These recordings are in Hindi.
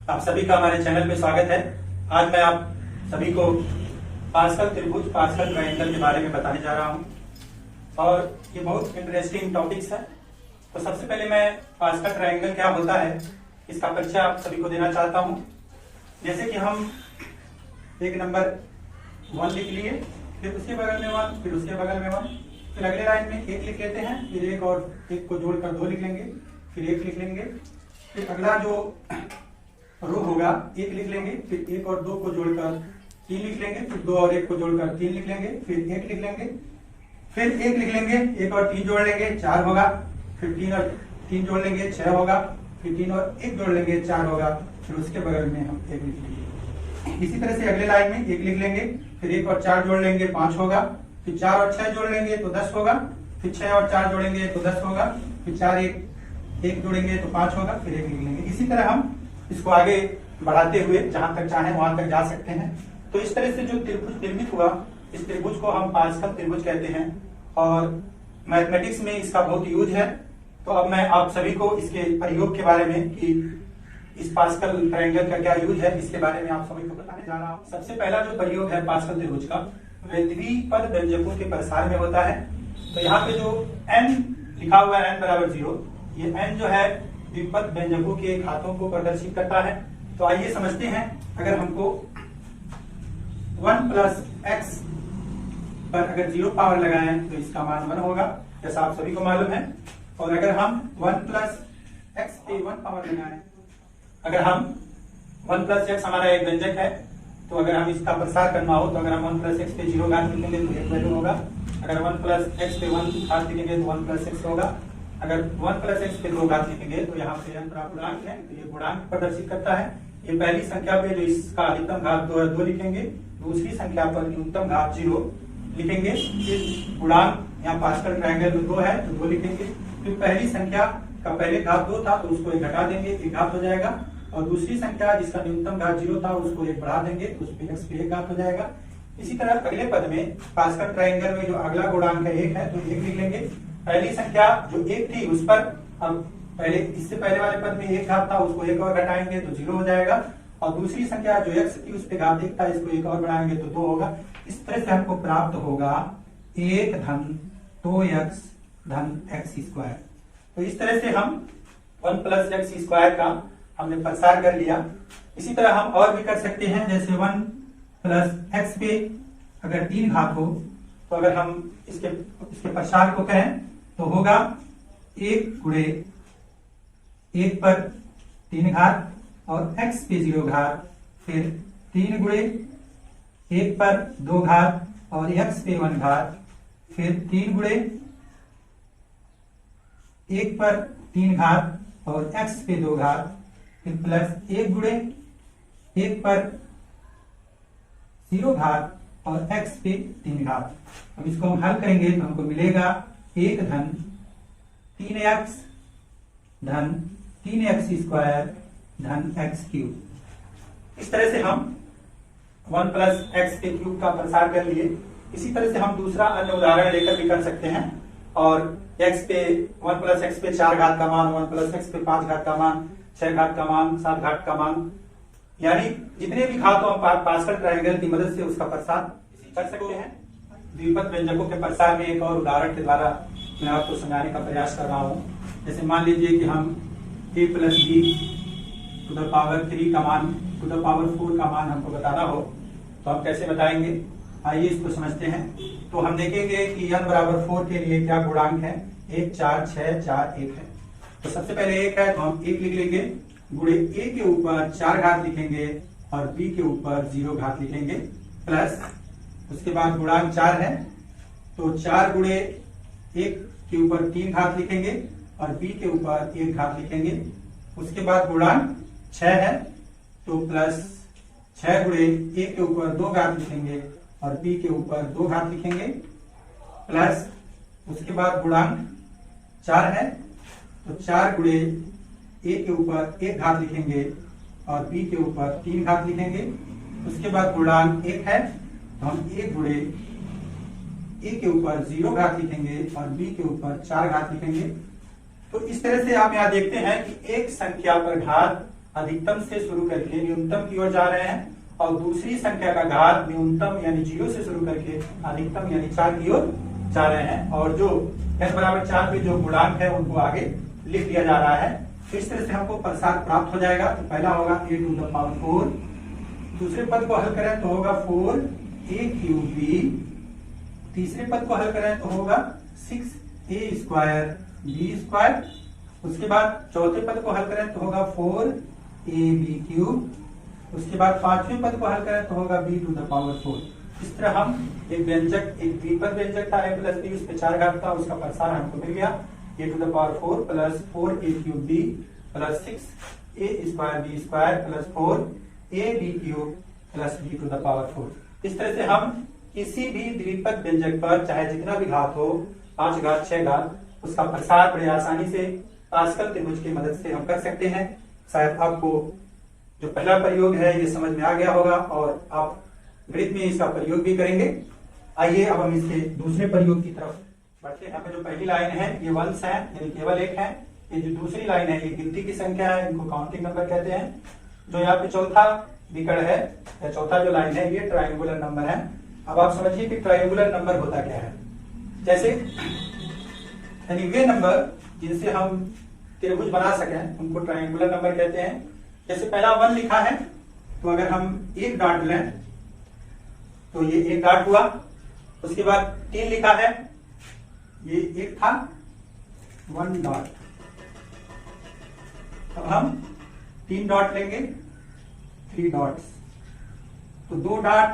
आप सभी का हमारे चैनल में स्वागत है। आज मैं आप सभी को पास्कल त्रिभुज पास्कल ट्रायंगल के बारे में बताने जा रहा हूं और ये बहुत इंटरेस्टिंग टॉपिक्स है। तो सबसे पहले मैं पास्कल ट्रायंगल क्या होता है इसका परिचय आप सभी को देना चाहता हूं। जैसे कि हम एक नंबर 1 लिख लिए, फिर उसके बगल में 1, फिर उसके बगल में 1, फिर अगले लाइन में 1 लिख लेते हैं, फिर एक और एक को जोड़कर 2 लिख लेंगे, फिर 1 लिख लेंगे, फिर अगला जो रो होगा 1 लिख लेंगे, फिर 1 और 2 को जोड़कर 3 लिख लेंगे, फिर 2 और 1 को जोड़कर 3 लिख लेंगे, फिर 1 लिख लेंगे, फिर 1 लिख लेंगे, 1 और 3 जोड़ लेंगे 4 होगा, फिर 3 और 3 जोड़ लेंगे 6 होगा, फिर 3 और 1 जोड़ लेंगे 4 होगा, फिर उसके बगल में हम 1 लिख लेंगे। इसी तरह से अगले लाइन में 1 लिख लेंगे, फिर 1 और 4 जोड़ लेंगे 5 होगा, फिर 4 और 6 जोड़ लेंगे तो 10 होगा, फिर 6 और 4 जोड़ेंगे तो 10 होगा, फिर 4 1 जोड़ेंगे तो 5 होगा, फिर 1 लिख लेंगे। इसी तरह हम इसको आगे बढ़ाते हुए जहां तक चाहें वहां तक जा सकते हैं। तो इस तरह से जो त्रिभुज निर्मित हुआ, इस त्रिभुज को हम पास्कल त्रिभुज कहते हैं और मैथमेटिक्स में इसका बहुत यूज है। तो अब मैं आप सभी को इसके प्रयोग के बारे में कि इस पास्कल ट्रायंगल का क्या यूज है इसके बारे में आप सभी को बताने जा रहा हूँ। सबसे पहला जो प्रयोग है पास्कल त्रिभुज का वह द्विपद व्यंजकों के प्रसार में होता है। तो यहाँ पे जो n लिखा हुआ है n बराबर 0, ये n जो है द्विपद व्यंजकों के घातों को प्रदर्शित करता है। तो आइए समझते हैं, अगर हमको 1 प्लस x पर अगर 0 पावर लगाएं तो इसका मान 1 होगा, जैसा आप सभी को मालूम है। और अगर हम 1 प्लस x पे 1 पावर लगाएं, अगर हम 1 प्लस x हमारा एक व्यंजक है, तो अगर हम इसका प्रसार करना हो तो अगर हम 1 प्लस x पे 0 घात लिखेंगे तो 1 वैल्यू होगा। अगर 1 प्लस x पे 1 घात लिखेंगे तो 1 प्लस x होगा। अगर 1 प्लस x पे 2 घात लिखेंगे तो यहाँ पे गुणांक है, तो ये गुणांक प्रदर्शित करता है। ये पहली संख्या पे जो इसका अधिकतम घात 2 है 2 लिखेंगे, दूसरी संख्या पर न्यूनतम घात 0 लिखेंगे। फिर गुणांक यहाँ पास्कल ट्रायंगल में 2 है तो 2 लिखेंगे। फिर पहली संख्या का पहले घात 2 था तो उसको 1 घटा देंगे, 1 घात हो जाएगा। और दूसरी संख्या जिसका न्यूनतम घात 0 था उसको 1 बढ़ा देंगे तो उस पे x पे 1 घात हो जाएगा। इसी तरह अगले पद में पास्कल ट्रायंगल में जो अगला गुणांक है 1 है तो 1 लिख लेंगे। पहली संख्या जो 1 थी उस पर हम पहले इससे पहले वाले पद में 1 घात था उसको 1 और घटाएंगे तो 0 हो जाएगा। और दूसरी संख्या जो x थी उस पे घात 1 था, इसको 1 और बढ़ाएंगे तो 2 होगा। इस तरह से हमको प्राप्त होगा 1 धन 2x धन x स्क्वायर। तो इस तरह से हम 1 प्लस x स्क्वायर का हमने प्रसार कर लिया। इसी तरह हम और भी कर सकते हैं, जैसे 1 प्लस x पे अगर 3 घात हो तो अगर हम इसके प्रसार को करें तो होगा 1 गुणे 1 पर 3 घात और x पे 0 घात, फिर 3 गुणे 1 पर 2 घात और x पे 1 घात, फिर 3 गुणे 1 पर 3 घात और x पे 2 घात, फिर प्लस 1 गुणे 1 पर 0 घात और x पे 3 घात। अब इसको हम हल करेंगे तो हमको मिलेगा 1 धन 3x धन 3x स्क्वायर धन x क्यूब। इस तरह से हम 1 प्लस x के क्यूब का प्रसार कर लिए। इसी तरह से हम दूसरा अन्य उदाहरण लेकर भी कर सकते हैं और x पे 1 प्लस x पे 4 घात का मान, 1 प्लस x पे 5 घात का मान, 6 घात का मान, 7 घात का मान, यानी जितने भी घात हो आप पास्कल ट्रायंगल की मदद से उसका प्रसार कर सकते हैं। द्विपद व्यंजकों के प्रसार में एक और उदाहरण के द्वारा मैं आपको समझाने का प्रयास कर रहा हूँ। जैसे मान लीजिए कि हम a plus b to the power 3 का मान टू द पावर 4 का मान हमको बताना हो तो हम कैसे बताएंगे, आइए इसको समझते हैं। तो हम देखेंगे कि n बराबर 4 के लिए क्या गुणांक है, 1 4 6 4 1 है। तो सबसे पहले 1 है तो हम 1 लिख लेंगे, गुणे a के ऊपर 4 घात लिखेंगे और b के ऊपर 0 घात लिखेंगे, प्लस उसके बाद गुणांक 4 है तो 4 गुणे 1 के ऊपर 3 घात लिखेंगे और b के ऊपर 1 घात लिखेंगे। उसके बाद गुणांक 6 है तो प्लस 6 गुणे 1 के ऊपर 2 घात लिखेंगे और b के ऊपर 2 घात लिखेंगे, प्लस उसके बाद गुणांक 4 है तो 4 गुणे 1 के ऊपर 1 घात लिखेंगे और b के ऊपर 3 घात लिखेंगे। उसके बाद गुणांक 1 है तो हम 1 गुणे 1 के ऊपर 0 घात लिखेंगे और b के ऊपर 4 घात लिखेंगे। तो इस तरह से आप यहाँ देखते हैं कि एक संख्या पर घात अधिकतम से शुरू करके न्यूनतम की ओर जा रहे हैं और दूसरी संख्या का घात न्यूनतम यानी 0 से शुरू करके अधिकतम यानी 4 की ओर जा रहे हैं और जो n बराबर 4 के जो गुणांक है उनको आगे लिख दिया जा रहा है। तो इस तरह से हमको प्रसार प्राप्त हो जाएगा। तो पहला होगा a टू द पावर 4, दूसरे पद को हल करें तो होगा 4a क्यूब b, तीसरे पद को हल करें तो होगा 6a स्क्वायर b स्क्वायर, उसके बाद चौथे पद को हल करें तो होगा 4ab क्यूब, उसके बाद पांचवें पद को हल करें तो होगा b टू द पावर 4। इस तरह हम एक व्यंजक, एक द्विपद व्यंजक था a प्लस b, उस पे 4 घात था, उसका प्रसार हमको मिल गया a to the power 4 plus 4a cube b plus 6a square b square plus 4ab cube plus b to the power 4। इस तरह से हम किसी भी द्विपद व्यंजक पर चाहे जितना भी घात हो, 5 घात 6 घात, उसका प्रसार बड़े आसानी से पास्कल त्रिभुज की मदद से हम कर सकते हैं। शायद आपको जो पहला प्रयोग है ये समझ में आ गया होगा और आप गणित में इसका प्रयोग भी करेंगे। आइए अब हम इसके दूसरे प्रयोग की तरफ बढ़ते हैं। यहाँ पे जो पहली लाइन है ये वंश है यानी केवल एक है। ये जो दूसरी लाइन है ये गिनती की संख्या है, इनको काउंटिंग नंबर कहते हैं। जो यहाँ पे चौथा विकर्ण है या चौथा जो लाइन है ये ट्रायंगुलर नंबर है। अब आप समझिए कि ट्रायंगुलर नंबर होता क्या है। जैसे यानी वे नंबर जिनसे हम त्रिभुज बना सकें उनको ट्रायंगुलर नंबर कहते हैं। जैसे पहला 1 लिखा है तो अगर हम एक डॉट लें तो ये एक डॉट हुआ। उसके बाद 3 लिखा है, ये एक था 1 डॉट। अब हम 3 डॉट लेंगे 3 डॉट्स। तो 2 डॉट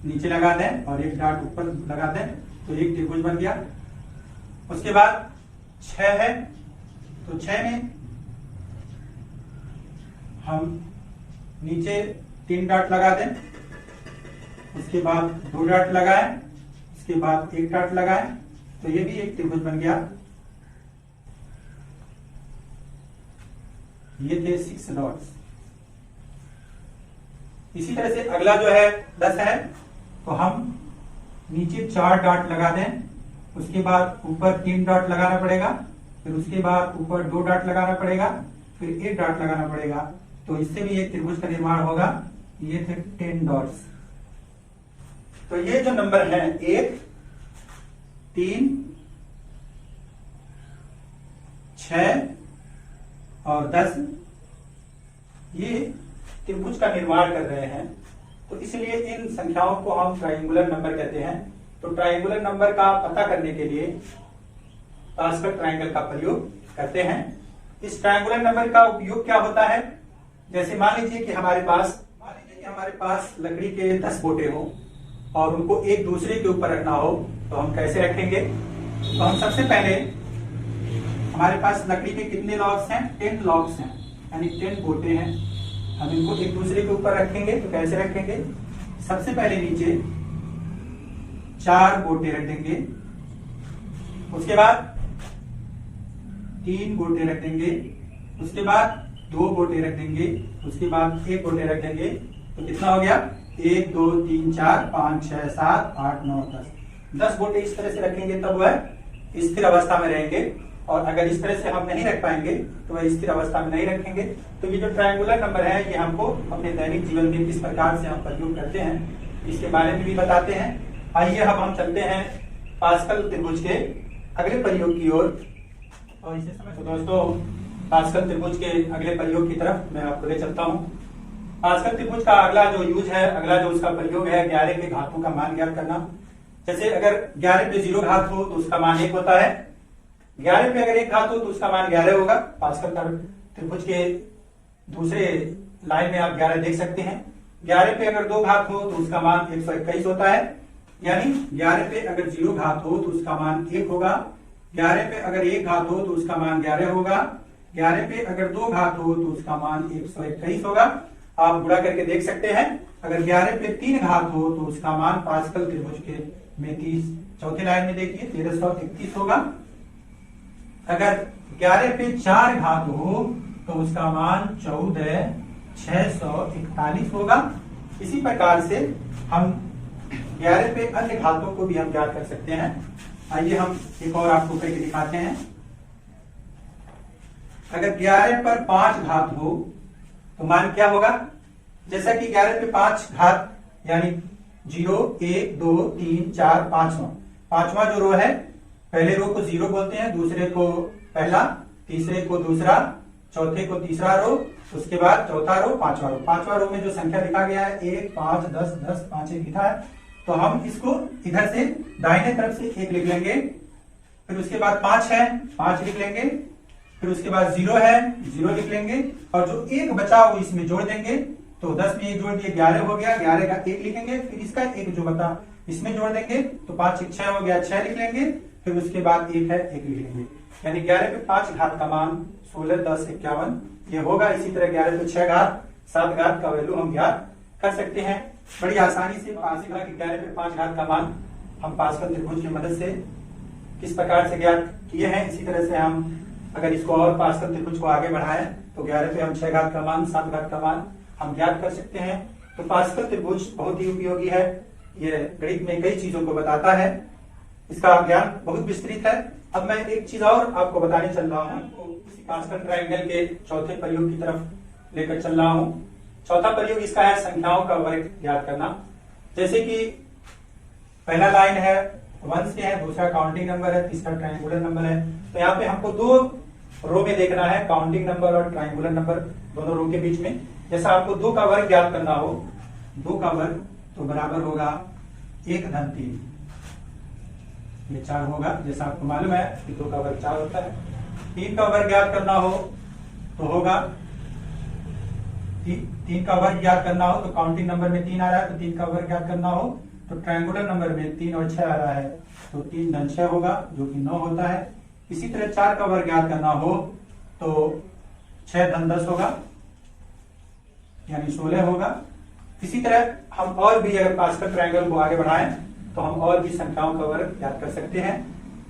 नीचे लगा दें और 1 डॉट ऊपर लगा दें तो एक त्रिभुज बन गया। उसके बाद 6 है तो 6 में हम नीचे 3 डॉट लगा दें, उसके बाद 2 डॉट लगाएं, उसके बाद 1 डॉट लगाएं तो ये भी एक त्रिभुज बन गया। ये थे 6 डॉट्स। इसी तरह से अगला जो है 10 है तो हम नीचे 4 डॉट लगा दें, उसके बाद ऊपर 3 डॉट लगाना पड़ेगा, फिर उसके बाद ऊपर 2 डॉट लगाना पड़ेगा, फिर 1 डॉट लगाना पड़ेगा तो इससे भी एक त्रिभुज का निर्माण होगा। ये थे 10 डॉट्स। तो ये जो नंबर है 1, 3, 6 और 10 ये त्रिभुज का निर्माण कर रहे हैं। तो इसलिए इन संख्याओं को हम ट्रायंगुलर नंबर कहते हैं। तो ट्रायंगुलर नंबर का पता करने के लिए पास्कल ट्रायंगल का प्रयोग करते हैं। इस ट्रायंगुलर नंबर का उपयोग क्या होता है। जैसे मान लीजिए कि हमारे पास लकड़ी के 10 बोटे हो और उनको एक दूसरे के ऊपर रखना हो तो हम कैसे रखेंगे। तो हम सबसे पहले हमारे पास लकड़ी के कितने लॉग्स हैं, 10 लॉग्स हैं यानी 10 बोटे हैं। हम इनको एक दूसरे के ऊपर रखेंगे तो कैसे रखेंगे। सबसे पहले नीचे 4 बोटे रख देंगे, उसके बाद 3 बोटे रख देंगे, उसके बाद 2 बोटे रख देंगे, उसके बाद 1 बोटे रख देंगे। तो कितना हो गया 1 2 3 4 5 6 7 8 9 10 बोटे इस तरह से रखेंगे तब वह स्थिर अवस्था में रहेंगे। और अगर इस तरह से हम नहीं रख पाएंगे तो वह स्थिर अवस्था में नहीं रखेंगे। तो ये जो ट्रायंगुलर नंबर है ये हमको अपने दैनिक जीवन में किस प्रकार से हम प्रयोग करते हैं इसके बारे में भी बताते हैं। आइए अब हम चलते हैं पास्कल त्रिभुज के अगले प्रयोग की ओर। और इसे तो दोस्तों पास्कल त्रिभुज के अगले प्रयोग की तरफ मैं आपको ले चलता हूँ। पास्कल त्रिभुज का अगला जो यूज है, अगला जो उसका प्रयोग है 11 के घातों का मान ज्ञात करना। जैसे अगर 11 पे 0 घात हो तो उसका मान 1 होता है, 11 पे अगर 1 घात हो तो उसका मान 11 होगा। पास्कल त्रिभुज के दूसरे लाइन में आप 11 देख सकते हैं। 11 पे अगर 2 घात हो तो उसका मान 121 होता है, यानी 11 पे अगर 0 घात हो तो उसका मान 1 होगा। 11 पे अगर 1 घात हो तो उसका मान 11 होगा। 11 पे अगर 2 घात हो तो उसका मान 121 होगा। आप गुणा करके देख सकते हैं। अगर 11 पे 3 घात हो तो उसका मान पास्कल त्रिभुज के में 30 चौथे लाइन में देखिए 1331 होगा। अगर 11 पे 4 घात हो तो उसका मान 14641 होगा। इसी प्रकार से हम 11 पे अन्य घातों को भी हम ज्ञात कर सकते हैं। आइए हम एक और आपको करके दिखाते हैं। अगर 11 पर 5 घात हो तो मान क्या होगा, जैसा कि 11 पे 5 घात यानी 0, 1, 2, 3, 4, 5वां, पांचवा जो रो है, पहले रो को 0 बोलते हैं, दूसरे को पहला, तीसरे को दूसरा, चौथे को तीसरा रो, उसके बाद चौथा रो, पांचवा रो में जो संख्या लिखा गया है 1, 5, 10, 10, 5 लिखा है, तो हम इसको इधर से दाहिने तरफ से 1 लिख लेंगे, फिर उसके बाद 5 है 5 लिख लेंगे, फिर उसके बाद 0 है 0 लिख लेंगे, और जो 1 बचा वो इसमें जोड़ देंगे, तो 10 में 1 जोड़ दिए 11 हो गया, 11 का 1 लिखेंगे, फिर इसका 1 जो बता इसमें जोड़ देंगे, तो 5 1 6 हो गया, 6 लिख लेंगे, फिर उसके बाद 1 है 1 लिख लेंगे, यानी 11 पे 5 घात का मान 16, 10, 51 ये होगा। इसी तरह 11 पे 6 घात 7 घात का वैल्यू हम ज्ञात कर सकते हैं बड़ी आसानी से। 11 पे 5 घात का मान हम पास्कल त्रिभुज की मदद से किस प्रकार से ज्ञात किए हैं, इसी तरह से हम अगर इसको और पास्कल त्रिभुज को आगे बढ़ाएं तो 11 पे हम 6 घात का मान 7 घात का मान हम ज्ञात कर सकते हैं। तो पास्कल त्रिभुज बहुत ही उपयोगी है, ये गणित में कई चीजों को बताता है, इसका ज्ञान बहुत विस्तृत है। अब मैं एक चीज और आपको बताने चल रहा हूँ, इसी पास्कल ट्रायंगल के चौथे प्रयोग की तरफ लेकर चल रहा हूँ। चौथा प्रयोग इसका है संख्याओं का वर्ग ज्ञात करना। जैसे कि पहला लाइन है 1 से है, दूसरा काउंटिंग नंबर है, तीसरा ट्रायंगुलर नंबर है, तो यहाँ पे हमको 2 रो में देखना है, काउंटिंग नंबर और ट्रायंगुलर नंबर दोनों रो के बीच में। जैसा आपको 2 का वर्ग ज्ञात करना हो, 2 का वर्ग तो बराबर होगा 1 धन 3, ये 4 होगा, जैसा आपको मालूम है कि 2 का वर्ग 4 होता है। 3 का वर्ग ज्ञात करना हो तो होगा 3 का वर्ग ज्ञात करना हो तो काउंटिंग नंबर में 3 आ रहा है, तो 3 का वर्ग ज्ञात करना हो तो ट्रायंगुलर नंबर में 3 और 6 आ रहा है, तो 3 धन 6 होगा जो कि 9 होता है। इसी तरह 4 का वर्ग ज्ञात करना हो तो 6 धन 10 होगा यानी 16 होगा। इसी तरह हम और भी अगर पास्कल ट्रायंगल को आगे बढ़ाएं तो हम और भी संख्याओं का वर्ग ज्ञात कर सकते हैं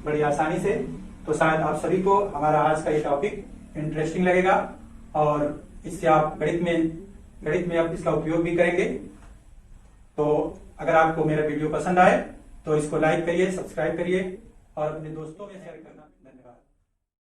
बड़ी आसानी से। तो शायद आप सभी को हमारा आज का ये टॉपिक इंटरेस्टिंग लगेगा और इससे आप गणित में आप इसका उपयोग भी करेंगे। तो अगर आपको मेरा वीडियो पसंद आए तो इसको लाइक करिए, सब्सक्राइब करिए और अपने दोस्तों में शेयर करना। धन्यवाद।